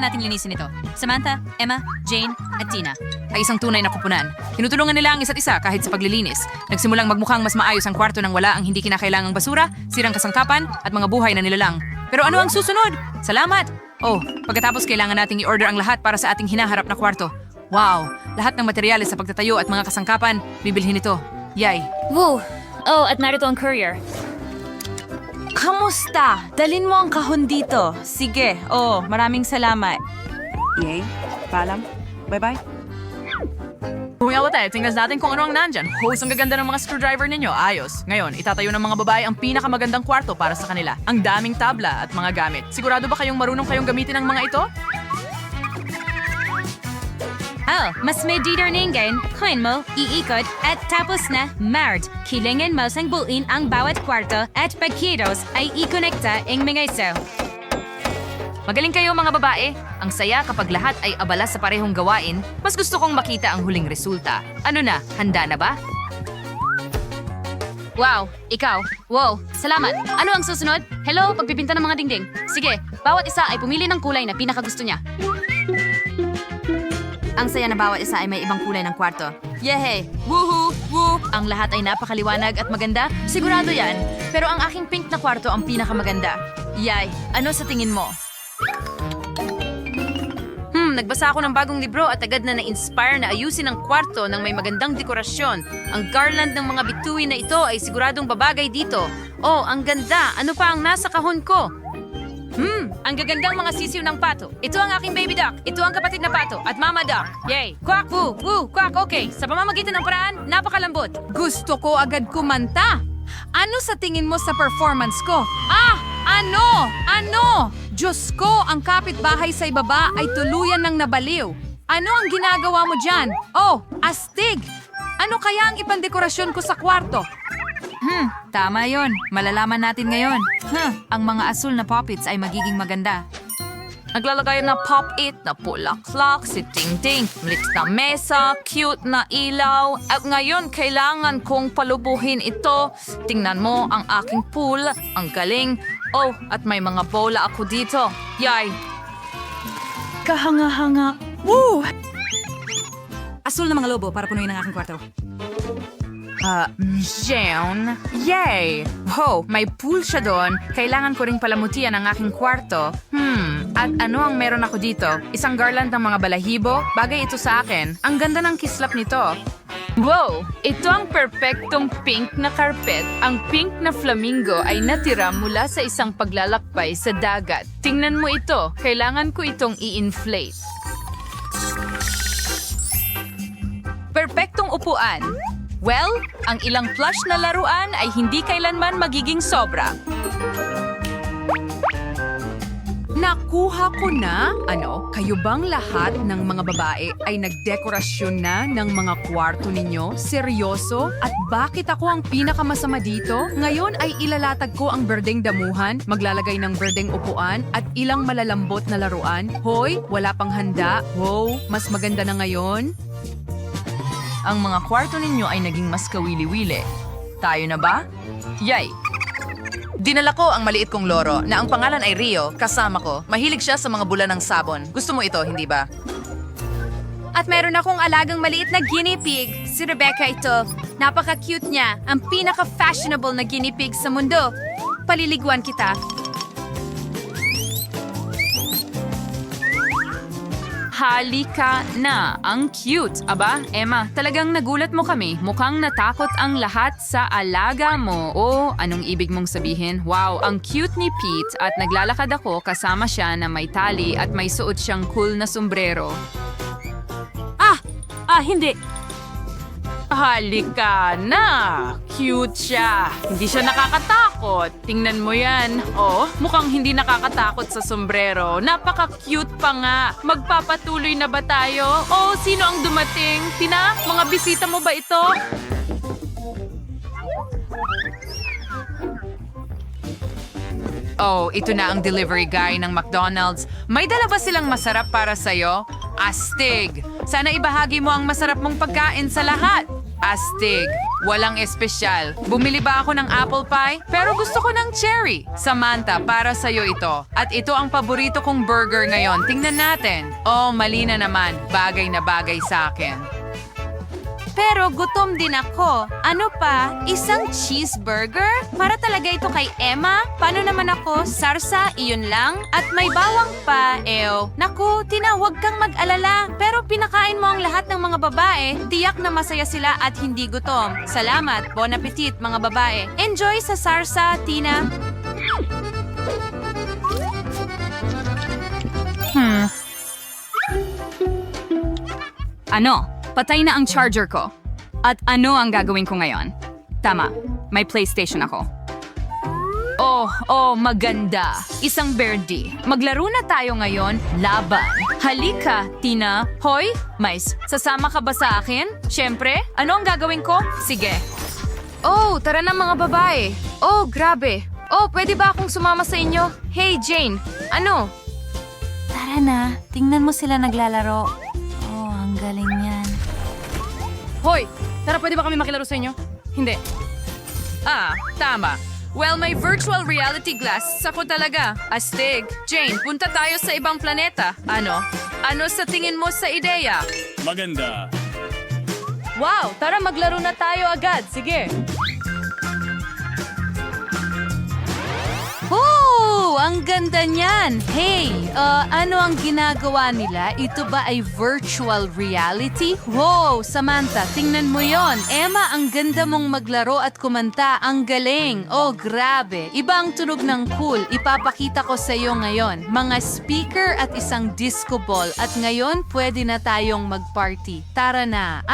kailangan nating linisin ito. Samantha, Emma, Jane, at Tina ay isang tunay na kupunan. Tinutulungan nila ang isa't isa kahit sa paglilinis. Nagsimulang magmukhang mas maayos ang kwarto nang wala ang hindi kinakailangang basura, sirang kasangkapan, at mga buhay na nilalang. Pero ano ang susunod? Salamat! Oh, pagkatapos kailangan nating i-order ang lahat para sa ating hinaharap na kwarto. Wow! Lahat ng materyales sa pagtatayo at mga kasangkapan, bibilhin ito. Yay! Woo! Oh, at narito ang courier. Kamusta? Dalin mo ang kahon dito. Sige. Oh, maraming salamat. Yay, paalam. Bye-bye. Humiyawa tayo, tingnan natin kung ano ang nandyan. Hose, ang gaganda ng mga screwdriver ninyo. Ayos. Ngayon, itatayo ng mga babae ang pinakamagandang kwarto para sa kanila. Ang daming tabla at mga gamit. Sigurado ba kayong marunong kayong gamitin ang mga ito? Oh, mas may didarningen, coin mo, iikot, at tapos na, mard. Kailangan mo sang buuin ang bawat kwarto at pagkitos ay ikonekta ang mga iso. Magaling kayo mga babae. Ang saya kapag lahat ay abala sa parehong gawain. Mas gusto kong makita ang huling resulta. Ano na, handa na ba? Wow, ikaw. Wow, salamat. Ano ang susunod? Hello, pagpipinta ng mga dingding. Sige, bawat isa ay pumili ng kulay na pinakagusto niya. Ang saya na bawat isa ay may ibang kulay ng kwarto. Yehey! Woohoo! Woo! Ang lahat ay napakaliwanag at maganda. Sigurado yan. Pero ang aking pink na kwarto ang pinakamaganda. Yay! Ano sa tingin mo? Nagbasa ako ng bagong libro at agad na na-inspire na ayusin ang kwarto ng may magandang dekorasyon. Ang garland ng mga bituin na ito ay siguradong babagay dito. Oh, ang ganda! Ano pa ang nasa kahon ko? Ang gagandang mga sisiw ng pato. Ito ang aking baby duck. Ito ang kapatid na pato. At mama duck. Yay! Quack! Woo! Woo! Quack! Okay. Sa pamamagitan ng paraan, napakalambot. Gusto ko agad kumanta. Ano sa tingin mo sa performance ko? Ah! Ano? Ano? Diyos ko, ang kapitbahay sa ibaba ay tuluyan ng nabaliw. Ano ang ginagawa mo dyan? Oh, astig! Ano kaya ang ipandekorasyon ko sa kwarto? Tama yon. Malalaman natin ngayon. Ang mga asul na puppets ay magiging maganda. Naglalagay na pop-it na pulaklak, si Ting-Ting, mlit na mesa, cute na ilaw. At ngayon, kailangan kong palubuhin ito. Tingnan mo ang aking pool. Ang galing. Oh, at may mga bola ako dito. Yay! Kahanga-hanga. Woo! Asul na mga lobo para punuin ang aking kwarto. Jeon. Yay! Ho, may pool siya doon. Kailangan ko ring palamutian ang aking kwarto. At ano ang meron ako dito? Isang garland ng mga balahibo? Bagay ito sa akin. Ang ganda ng kislap nito. Wow! Ito ang perpektong pink na carpet. Ang pink na flamingo ay natira mula sa isang paglalakbay sa dagat. Tingnan mo ito. Kailangan ko itong i-inflate. Perpektong upuan. Well, ang ilang plush na laruan ay hindi kailanman magiging sobra. Nakuha ko na? Ano? Kayo bang lahat ng mga babae ay nagdekorasyon na ng mga kwarto ninyo? Seryoso? At bakit ako ang pinakamasama dito? Ngayon ay ilalatag ko ang berdeng damuhan, maglalagay ng berdeng upuan, at ilang malalambot na laruan. Hoy, wala pang handa. Wow, mas maganda na ngayon. Ang mga kwarto ninyo ay naging mas kawili-wili. Tayo na ba? Yay! Dinala ko ang maliit kong loro na ang pangalan ay Rio, kasama ko. Mahilig siya sa mga bula ng sabon. Gusto mo ito, hindi ba? At meron akong alagang maliit na guinea pig. Si Rebecca ito. Napaka-cute niya. Ang pinaka-fashionable na guinea pig sa mundo. Paliliguan kita. Halika na! Ang cute! Aba, Emma, talagang nagulat mo kami. Mukhang natakot ang lahat sa alaga mo. Oh, anong ibig mong sabihin? Wow, ang cute ni Pete at naglalakad ako kasama siya na may tali at may suot siyang cool na sombrero. Hindi. Halika na! Cute siya. Hindi siya nakakatakot. Tingnan mo yan. Oh, mukhang hindi nakakatakot sa sombrero. Napaka-cute pa nga. Magpapatuloy na ba tayo? Oh, sino ang dumating? Tina, mga bisita mo ba ito? Oh, ito na ang delivery guy ng McDonald's. May dala ba silang masarap para sa'yo? Astig! Sana ibahagi mo ang masarap mong pagkain sa lahat. Astig. Walang espesyal. Bumili ba ako ng apple pie? Pero gusto ko ng cherry. Samantha, para sa'yo ito. At ito ang paborito kong burger ngayon. Tingnan natin. Oh, mali na naman. Bagay na bagay sa akin. Pero gutom din ako. Ano pa? Isang cheeseburger? Para talaga ito kay Emma? Paano naman ako? Sarsa, iyon lang? At may bawang pa, ew. Naku, tinawag kang mag-alala. Pero pinakain mo ang lahat ng mga babae. Tiyak na masaya sila at hindi gutom. Salamat. Bon appetit, mga babae. Enjoy sa sarsa, Tina. Ano? Patay na ang charger ko. At ano ang gagawin ko ngayon? Tama, may PlayStation ako. Oh, maganda. Isang birdie. Maglaro na tayo ngayon. Laban. Halika, Tina. Hoy, Mais, sasama ka ba sa akin? Siyempre. Ano ang gagawin ko? Sige. Oh, tara na mga babae. Oh, grabe. Oh, pwede ba akong sumama sa inyo? Hey, Jane. Ano? Tara na, tingnan mo sila naglalaro. Oh, ang galing niyan. Hoy! Tara, pwede ba kami makilaro sa inyo? Hindi. Tama. Well, may virtual reality glasses ako talaga. Astig. Jane, punta tayo sa ibang planeta. Ano? Ano sa tingin mo sa ideya? Maganda. Wow! Tara, maglaro na tayo agad. Sige. Oh, ang ganda niyan. Hey, ano ang ginagawa nila? Ito ba ay virtual reality? Wow, Samantha, tingnan mo yon. Emma, ang ganda mong maglaro at kumanta. Ang galing. Oh, grabe. Iba ang tunog ng cool. Ipapakita ko sa iyo ngayon. Mga speaker at isang disco ball. At ngayon, pwede na tayong mag-party. Tara na.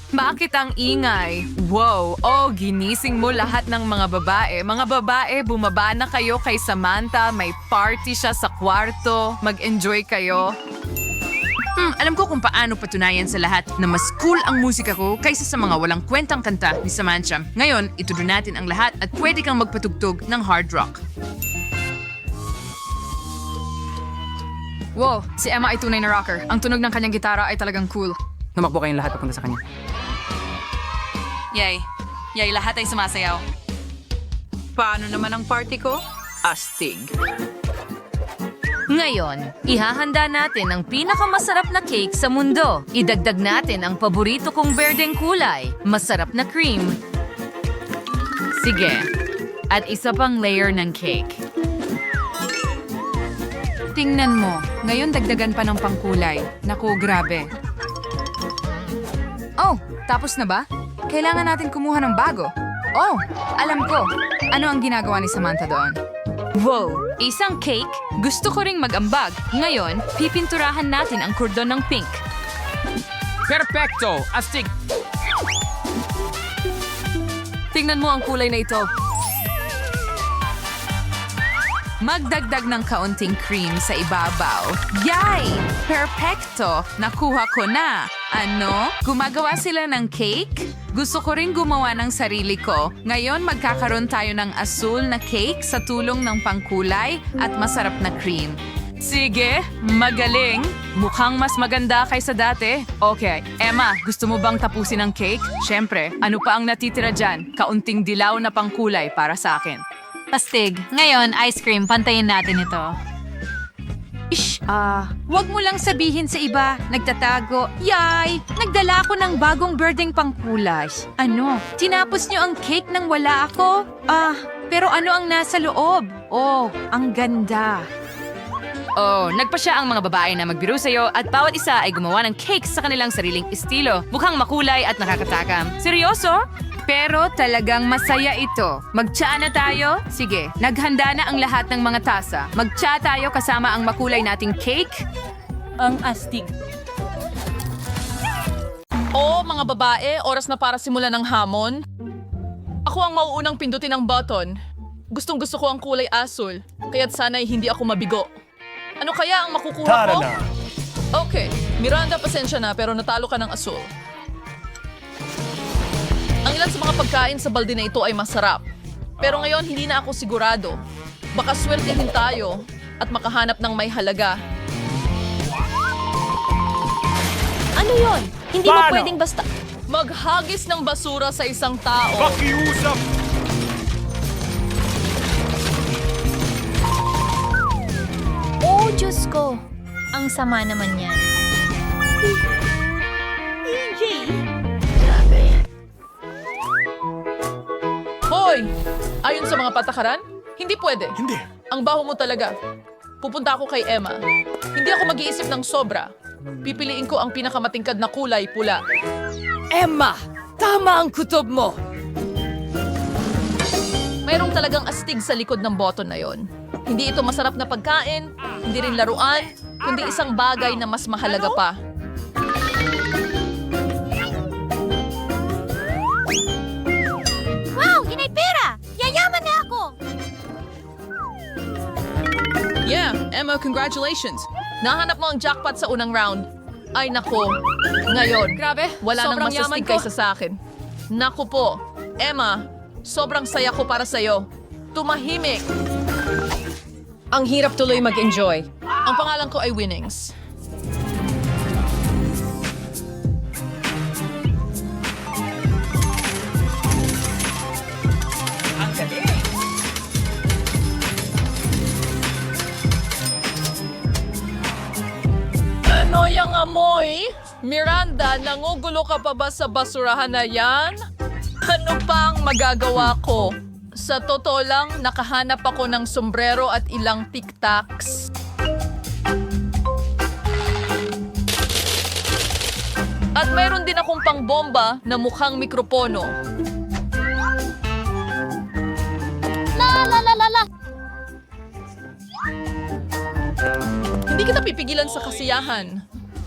Bakit ang ingay? Wow, ginising mo lahat ng mga babae. Mga babae, bumaba na kayo kay Samantha. May party siya sa kwarto. Mag-enjoy kayo. Alam ko kung paano patunayan sa lahat na mas cool ang musika ko kaysa sa mga walang kwentang kanta ni Samantha. Ngayon, ituloy natin ang lahat at pwede kang magpatugtog ng hard rock. Wow, si Emma ay tunay na rocker. Ang tunog ng kanyang gitara ay talagang cool. Tumakbo kayong lahat papunta sa kanya. Yay, lahat ay sumasayaw. Paano naman ang party ko? Astig. Ngayon, ihahanda natin ang pinakamasarap na cake sa mundo. Idagdag natin ang paborito kong berdeng kulay, masarap na cream. Sige. At isa pang layer ng cake. Tingnan mo. Ngayon dagdagan pa ng pangkulay. Naku, grabe. Oh, tapos na ba? Kailangan natin kumuha ng bago. Oh, alam ko. Ano ang ginagawa ni Samantha doon? Wow, isang cake? Gusto ko ring mag-ambag. Ngayon, pipinturahan natin ang kordon ng pink. Perfecto! Astig! Tingnan mo ang kulay na ito. Magdagdag ng kaunting cream sa ibabaw. Yay! Perfecto! Nakuha ko na. Ano? Gumagawa sila ng cake? Gusto ko rin gumawa ng sarili ko. Ngayon magkakaroon tayo ng asul na cake sa tulong ng pangkulay at masarap na cream. Sige, magaling. Mukhang mas maganda kaysa dati. Okay, Emma, gusto mo bang tapusin ang cake? Siyempre, ano pa ang natitira dyan? Kaunting dilaw na pangkulay para sa akin. Pastig. Ngayon, ice cream. Pantayin natin ito. Wag mo lang sabihin sa iba, nagtatago. Yay! Nagdala ako ng bagong birding pangkulay. Ano? Tinapos niyo ang cake nang wala ako? Pero ano ang nasa loob? Oh, ang ganda. Oh, nagpa siya ang mga babae na magbiro sa'yo at bawat isa ay gumawa ng cake sa kanilang sariling estilo. Mukhang makulay at nakakatakam. Seryoso? Pero talagang masaya ito. Mag-tsa na tayo? Sige, naghanda na ang lahat ng mga tasa. Mag-tsa tayo kasama ang makulay nating cake. Ang astig. Mga babae, oras na para simulan ng hamon. Ako ang mauunang pindutin ang button. Gustong-gusto ko ang kulay asul, kaya't sana'y hindi ako mabigo. Ano kaya ang makukuha Tara ko? na! Okay, Miranda, pasensya na pero natalo ka ng asul. Ang ilan sa mga pagkain sa balde na ito ay masarap. Pero ngayon, hindi na ako sigurado. Baka swertihin tayo at makahanap ng may halaga. Ano yon? Hindi mo Paano? pwedeng basta... Maghagis ng basura sa isang tao. Oh, Diyos ko. Ang sama naman yan. Hoy! Ayon sa mga patakaran, hindi pwede. Hindi. Ang baho mo talaga. Pupunta ako kay Emma. Hindi ako mag-iisip ng sobra. Pipiliin ko ang pinakamatingkad na kulay, pula. Emma, tama ang kutob mo. Mayroong talagang astig sa likod ng button na yon. Hindi ito masarap na pagkain, hindi rin laruan, kundi isang bagay na mas mahalaga pa. Wow, yun ay pera! Yayaman na ako! Yeah, Emma, congratulations. Nahanap mo ang jackpot sa unang round. Ay nako, ngayon, Grabe, wala nang sobrang yaman masastig ko. kaysa sa akin. Naku po, Emma, sobrang saya ko para sa'yo. Tumahimik. Ang hirap tuloy mag-enjoy. Ang pangalan ko ay Winnings. Ano yung amoy? Miranda, nangugulo ka pa ba sa basurahan na yan? Ano pa ang magagawa ko? Sa totoo lang, nakahanap ako ng sombrero at ilang tic-tacs. At mayroon din akong pangbomba na mukhang mikropono. Hindi kita pipigilan sa kasiyahan.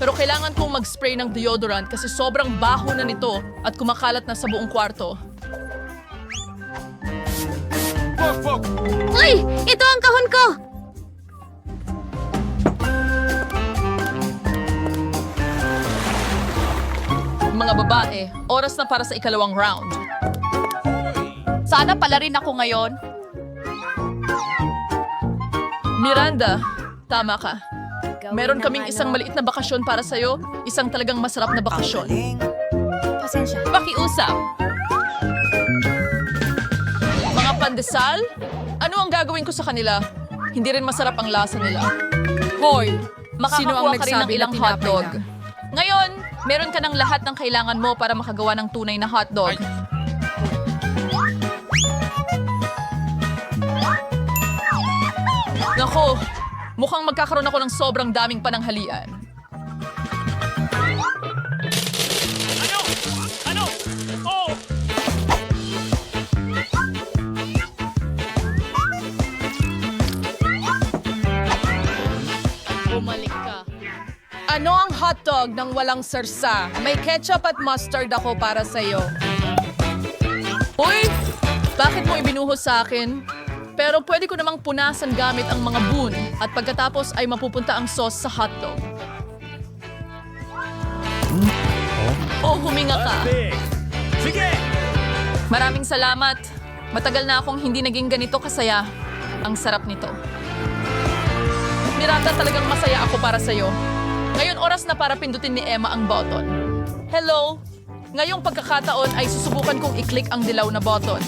Pero kailangan kong mag-spray ng deodorant kasi sobrang baho na nito at kumakalat na sa buong kwarto. Uy! Ito ang kahon ko! Mga babae, oras na para sa ikalawang round. Sana pala rin ako ngayon. Miranda, tama ka. Meron kaming isang maliit na bakasyon para sa'yo, isang talagang masarap na bakasyon. Pakiusap. Mga pandesal? Ano ang gagawin ko sa kanila? Hindi rin masarap ang lasa nila. Hoy, sino ang Makakakuha ka rin ng nagsabi ilang na tinapay hotdog. na? Ngayon, meron ka ng lahat ng kailangan mo para makagawa ng tunay na hotdog. Nako, mukhang magkakaroon ako ng sobrang daming pananghalian. Bumalik ka. Ano ang hotdog ng walang sarsa? May ketchup at mustard ako para sa'yo. Uy! Bakit mo ibinuhos sa akin? Pero pwede ko namang punasan gamit ang mga boon at pagkatapos ay mapupunta ang sauce sa hotdog. Oh, huminga ka. Maraming salamat. Matagal na akong hindi naging ganito kasaya. Ang sarap nito. Miranda, talagang masaya ako para sa'yo. Ngayon oras na para pindutin ni Emma ang button. Hello! Ngayong pagkakataon ay susubukan kong i-click ang dilaw na button.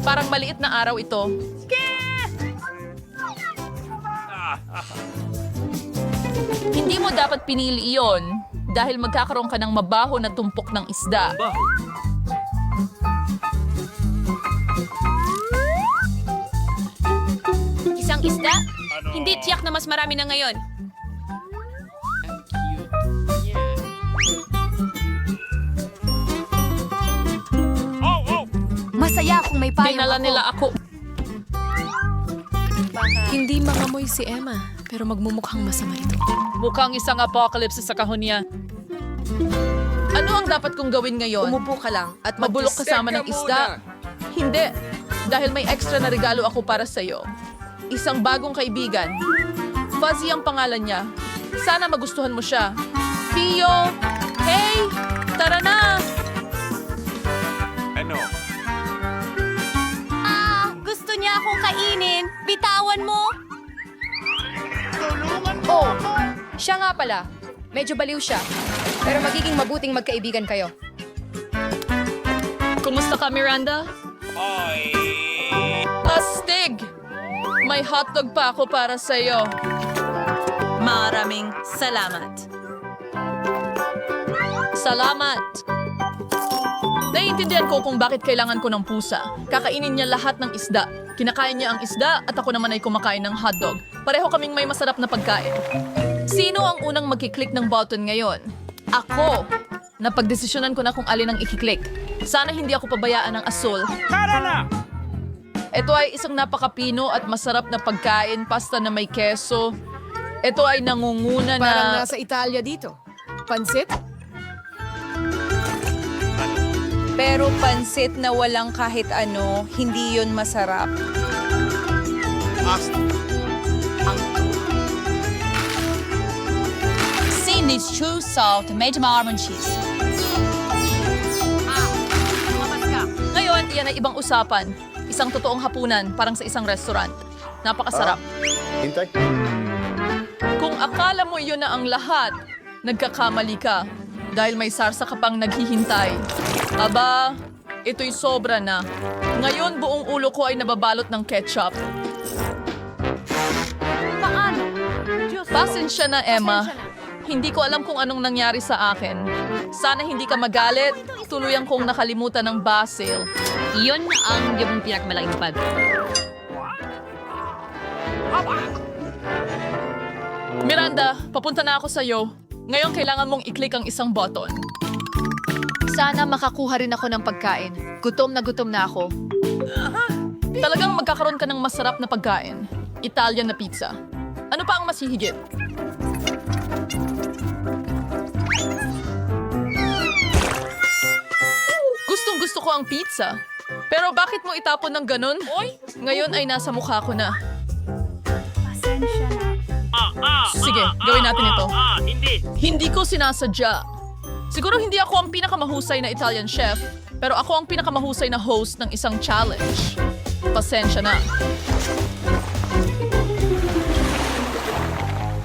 Parang maliit na araw ito. Hindi mo dapat pinili iyon dahil magkakaroon ka ng mabaho na tumpok ng isda. Isang isda? Hindi tiyak na mas marami na ngayon. Masaya akong may payong Dinala ako. nila ako. Hindi mangamoy si Emma, pero magmumukhang masama ito. Mukhang isang apocalypse sa kahon niya. Ano ang dapat kong gawin ngayon? Umupo ka lang at Mabulok kasama ng isda? Hindi. Dahil may extra na regalo ako para sa'yo. Isang bagong kaibigan. Fuzzy ang pangalan niya. Sana magustuhan mo siya. Pio! Hey! Tara na! Gusto niya akong kainin. Bitawan mo. Oh, siya nga pala. Medyo baliw siya. Pero magiging mabuting magkaibigan kayo. Kumusta ka, Miranda? Astig! May hotdog pa ako para sa'yo. Maraming salamat. Salamat! Naiintindihan ko kung bakit kailangan ko ng pusa. Kakainin niya lahat ng isda. Kinakain niya ang isda at ako naman ay kumakain ng hotdog. Pareho kaming may masarap na pagkain. Sino ang unang magkiklik ng button ngayon? Ako! Napagdesisyonan ko na kung alin ang ikiklik. Sana hindi ako pabayaan ng asul. Ito ay isang napakapino at masarap na pagkain, pasta na may keso. Ito ay nangunguna na... Parang nasa Italia dito. Pansit? Pero pansit na walang kahit ano, hindi yun masarap. Scene needs true salt, tomato marble, and cheese. Ngayon, iyan ay ibang usapan. Isang totoong hapunan, parang sa isang restaurant. Napakasarap. Hintay. Kung akala mo iyon na ang lahat, nagkakamali ka. Dahil may sarsa ka pang naghihintay. Aba, ito'y sobra na. Ngayon, buong ulo ko ay nababalot ng ketchup. Pasensya na, Emma. Hindi ko alam kung anong nangyari sa akin. Sana hindi ka magalit. Tuluyang kong nakalimutan ng basil. Iyon ang iyong pinakamalaking pag. Miranda, papunta na ako sa'yo. Ngayon, kailangan mong i-click ang isang button. Sana makakuha rin ako ng pagkain. Gutom na ako. Talagang magkakaroon ka ng masarap na pagkain. Italian na pizza. Ano pa ang mas hihigit? Gustong-gusto ko ang pizza. Pero bakit mo itapon ng ganun? Ngayon ay nasa mukha ko na. Sige, gawin natin ito. Hindi ko sinasadya. Siguro hindi ako ang pinakamahusay na Italian chef, pero ako ang pinakamahusay na host ng isang challenge. Pasensya na.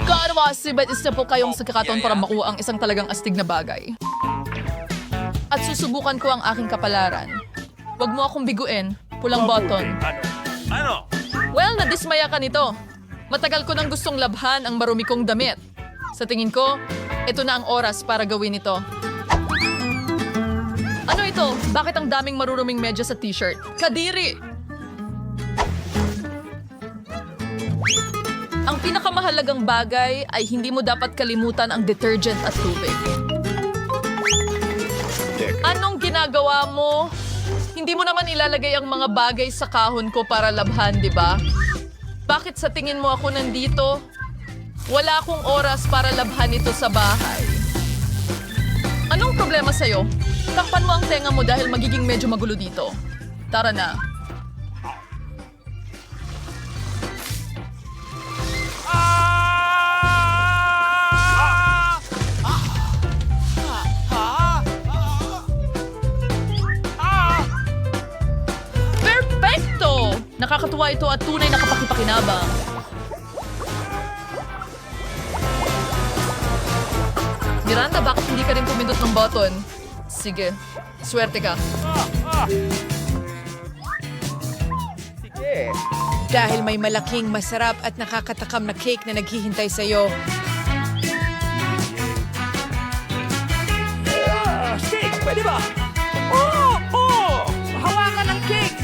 Kaanawasibat isa po kayong sa kakataon para makuha ang isang talagang astig na bagay. At susubukan ko ang aking kapalaran. Huwag mo akong biguin, pulang button. Well, nadismaya ka nito. Matagal ko nang gustong labhan ang marumi kong damit. Sa tingin ko, ito na ang oras para gawin ito. Ano ito? Bakit ang daming maruruming medyas sa t-shirt? Kadiri! Ang pinakamahalagang bagay ay hindi mo dapat kalimutan ang detergent at tubig. Anong ginagawa mo? Hindi mo naman ilalagay ang mga bagay sa kahon ko para labhan, di ba? Bakit sa tingin mo ako nandito? Wala akong oras para labhan ito sa bahay. Anong problema sa'yo? Takpan mo ang tenga mo dahil magiging medyo magulo dito. Tara na. Perfecto! Nakakatuwa ito at tunay na kapakipakinabang. Miranda, bakit hindi ka rin pumindot ng button? Sige, swerte ka. Dahil may malaking, masarap at nakakatakam na cake na naghihintay sa'yo. Steak, pwede ba? Hawakan ng cake!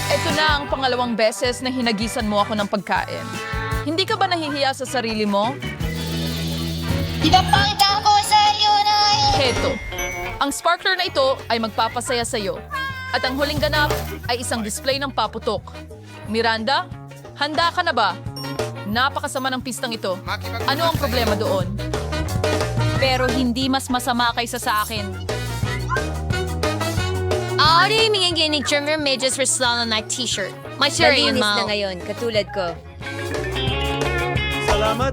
Ito na ang pangalawang beses na hinagisan mo ako ng pagkain. Hindi ka ba nahihiya sa sarili mo? Ipapakita ko sa iyo na Heto, ang sparkler na ito ay magpapasaya sa iyo. At ang huling ganap ay isang display ng paputok. Miranda, handa ka na ba? Napakasama ng pistang ito. Ano ang problema doon? Pero hindi mas masama kaysa sa akin. Audi, mingiginig trimmer medyas Restylane na t-shirt. May Sure, yun, malinis Mal. na ngayon, katulad ko. Salamat.